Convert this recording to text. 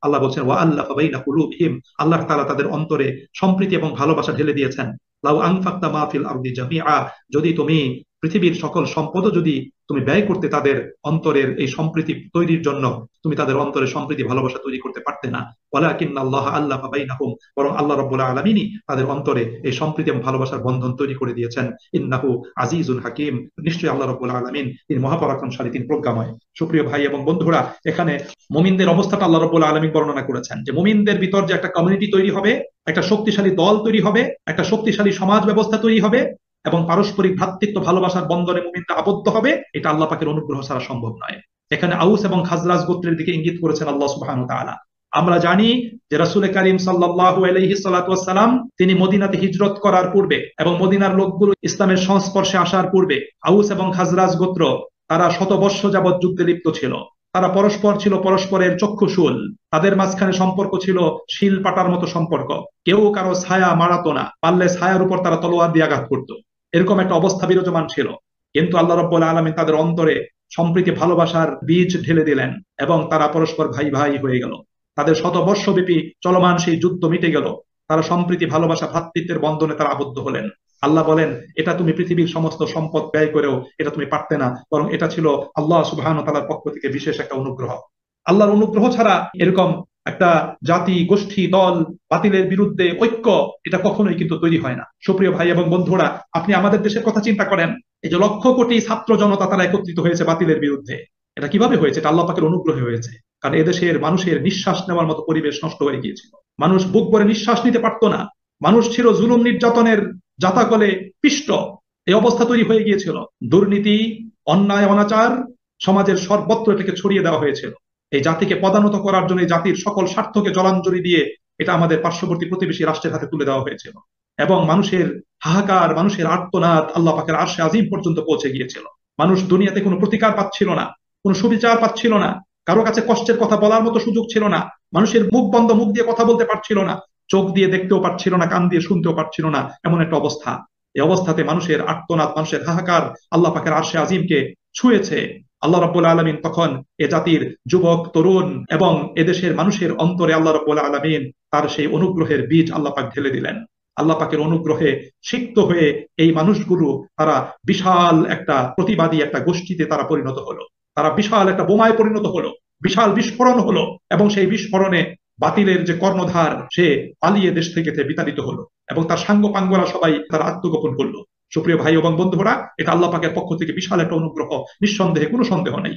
আল্লাহ বলছেন ওয়া আল্লাফা বাইনা কুলুবিহিম, আল্লাহ তাআলা তাদের অন্তরে সম্প্রীতি এবং ভালোবাসা ঢেলে দিয়েছেন। লাউ আনফাকতা মা ফিল আরদি জামিআ, যদি তুমি পৃথিবীর সকল সম্পদও যদি তুমি ব্যয় করতে তাদের অন্তরের এই সম্প্রীতি তৈরির জন্য, তুমি তাদের অন্তরে সম্প্রীতি ভালোবাসা তৈরি করতে পারতে না। ওয়ালাকিন্না আল্লাহ আল্লাফা বাইনাহুম, বরং আল্লাহ রাব্বুল আলামিনই তাদের অন্তরে এই সম্প্রীতি এবং ভালোবাসার বন্ধন তৈরি করে দিয়েছেন। ইন্নাহু আজিজুন হাকিম, নিশ্চয়ই আল্লাহ রাব্বুল আলামিন তিনি মহাপরাক্রমশালী, তিনি প্রজ্ঞাময়। সুপ্রিয় ভাই এবং বন্ধুরা, এখানে মুমিনদের অবস্থাটা আল্লাহ রাব্বুল আলামিন বর্ণনা করেছেন যে মুমিনদের ভিতর যে একটা কমিউনিটি তৈরি হবে, একটা শক্তিশালী দল তৈরি হবে, একটা শক্তিশালী সমাজ ব্যবস্থা তৈরি হবে এবং পারস্পরিক ভ্রাতৃত্ব ভালোবাসার বন্ধনে মুমিনরা আবদ্ধ হবে, এটা আল্লাহ পাকের অনুগ্রহ ছাড়া সম্ভব নয়। এখানে আউস এবং খাজরাজ গোত্রের দিকে ইঙ্গিত করেছেন আল্লাহ সুবহানাহু ওয়া তাআলা। আমরা জানি যে রাসূল করিম সাল্লাল্লাহু আলাইহি সাল্লাতু ওয়াস সালাম তিনি মদিনাতে হিজরত করার পূর্বে এবং মদিনার লোকগুলো ইসলামের সংস্পর্শে আসার পূর্বে আউস এবং খাজরাজ গোত্র তারা শত বর্ষ যাবৎ যুদ্ধে লিপ্ত ছিল। তারা পরস্পর ছিল পরস্পরের চক্ষুশূল, তাদের মাঝখানে সম্পর্ক ছিল শিল পাটার মতো সম্পর্ক। কেউ কারো ছায়া মারাতো না, পারলে ছায়ার উপর তারা তলোয়ার দিয়ে আঘাত করতো, এরকম একটা অবস্থা বিরাজমান ছিল। কিন্তু আল্লাহ রাব্বুল আলামিন তাদের অন্তরে সম্প্রীতি ভালোবাসার বীজ ঢেলে দিলেন এবং তারা পরস্পর ভাই ভাই হয়ে গেল। তাদের শতবর্ষব্যাপী চলমান সেই যুদ্ধ মিটে গেল, তারা সম্প্রীতি ভালোবাসা ভ্রাতৃত্বের বন্ধনে তারা আবদ্ধ হলেন। আল্লাহ বলেন এটা তুমি পৃথিবীর সমস্ত সম্পদ ব্যয় করেও এটা তুমি পারতে না, বরং এটা ছিল আল্লাহ সুবহানাহু ওয়া তাআলার পক্ষ থেকে বিশেষ একটা অনুগ্রহ। আল্লাহর অনুগ্রহ ছাড়া এরকম একটা জাতি, গোষ্ঠী, দল, বাতিলের বিরুদ্ধে ঐক্য, এটা কখনোই কিন্তু তৈরি হয় না। সুপ্রিয় ভাই এবং বন্ধুরা, আপনি আমাদের দেশের কথা চিন্তা করেন, এই যে লক্ষ কোটি ছাত্র জনতা তারা একত্রিত হয়েছে বাতিলের বিরুদ্ধে, এটা কিভাবে হয়েছে? এটা আল্লাহ পাকের অনুগ্রহে হয়েছে। কারণ এদেশের মানুষের নিঃশ্বাস নেওয়ার মতো পরিবেশ নষ্ট হয়ে গিয়েছিল, মানুষ বুক ভরে নিঃশ্বাস নিতে পারতো না, মানুষ ছিল জুলুম নির্যাতনের জাতাকলে পিষ্ট। এই অবস্থা তৈরি হয়ে গিয়েছিল। দুর্নীতি, অন্যায়, অনাচার সমাজের সর্বত্র এটাকে ছড়িয়ে দেওয়া হয়েছিল। এই জাতিকে পদানত করার জন্য এই জাতির সকল স্বার্থকে জলাঞ্জলি দিয়ে এটা আমাদের পার্শ্ববর্তী প্রতিবেশী রাষ্ট্রের হাতে তুলে দেওয়া হয়েছিল এবং মানুষের হাহাকার, মানুষের আর্তনাদ আল্লাহ পাকের আরশে আজিম পর্যন্ত পৌঁছে গিয়েছিল। মানুষ দুনিয়াতে কোনো প্রতিকার পাচ্ছিল না, কোনো সুবিচার পাচ্ছিল না, কারো কাছে কষ্টের কথা বলার মতো সুযোগ ছিল না, মানুষের মুখ বন্ধ, মুখ দিয়ে কথা বলতে পারছিল না, চোখ দিয়ে দেখতেও পারছিল না, কান দিয়ে শুনতেও পারছিল না, এমন একটা অবস্থা। এই অবস্থাতে মানুষের আর্তনাদ, মানুষের হাহাকার আল্লাহ পাকের আরশে আজিমকে ছুঁয়েছে। আল্লাহ রাব্বুল আলামিন তখন এ জাতির যুবক, তরুণ এবং এদেশের মানুষের অন্তরে আল্লাহ রাব্বুল আলামিন তার সেই অনুগ্রহের বীজ আল্লাহ পাক ঢেলে দিলেন। আল্লাহ পাকের অনুগ্রহে সিক্ত হয়ে এই মানুষগুলো তারা বিশাল একটা প্রতিবাদী একটা গোষ্ঠীতে তারা পরিণত হলো, তারা বিশাল একটা বোমায় পরিণত হলো, বিশাল বিস্ফোরণ হলো এবং সেই বিস্ফোরণে বাতিলের যে কর্ণধার সে পালিয়ে দেশ থেকে বিতাড়িত হলো এবং তার সাঙ্গ পাঙ্গরা সবাই তারা আত্মগোপন করলো। সুপ্রিয় ভাই এবং বন্ধুরা, এটা আল্লাহ পাকের পক্ষ থেকে বিশাল একটা অনুগ্রহ, নিঃসন্দেহে কোনো সন্দেহ নেই।